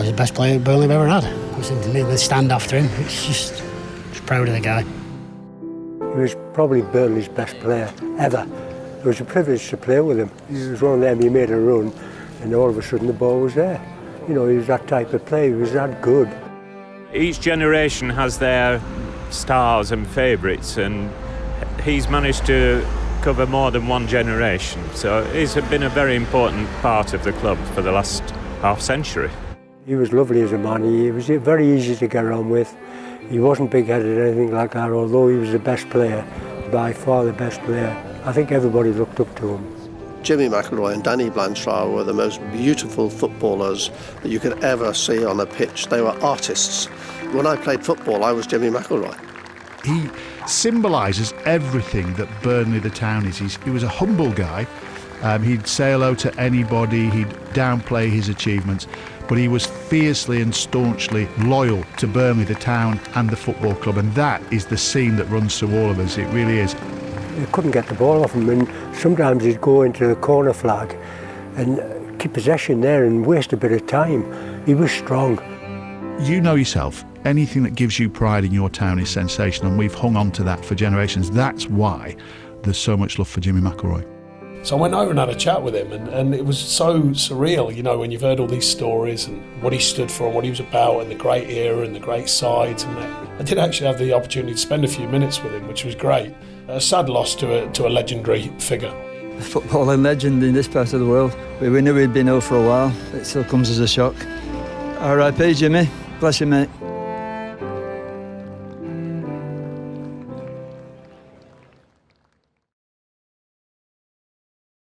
he's the best player Burnley have ever had. I was in the stand after him. It's just proud of the guy. He was probably Burnley's best player ever. It was a privilege to play with him. He was one of them, he made a run and all of a sudden the ball was there. You know, he was that type of player, he was that good. Each generation has their stars and favourites, and he's managed to cover more than one generation. So he's been a very important part of the club for the last half century. He was lovely as a man. He was very easy to get on with. He wasn't big-headed or anything like that, although he was the best player, by far the best player. I think everybody looked up to him. Jimmy McIlroy and Danny Blanchard were the most beautiful footballers that you could ever see on a pitch. They were artists. When I played football, I was Jimmy McIlroy. He symbolises everything that Burnley the town is. He was a humble guy. He'd say hello to anybody, he'd downplay his achievements, but he was fiercely and staunchly loyal to Burnley the town and the football club, and that is the scene that runs through all of us. It really is. You couldn't get the ball off him, and sometimes he'd go into the corner flag and keep possession there and waste a bit of time. He was strong. You know yourself, anything that gives you pride in your town is sensational, and we've hung on to that for generations. That's why there's so much love for Jimmy McIlroy. So I went over and had a chat with him, and it was so surreal, you know, when you've heard all these stories and what he stood for and what he was about and the great era and the great sides and that. I did actually have the opportunity to spend a few minutes with him, which was great. A sad loss to a legendary figure. A footballing legend in this part of the world. We knew he'd been ill for a while. It still comes as a shock. R.I.P. Jimmy. Bless you, mate.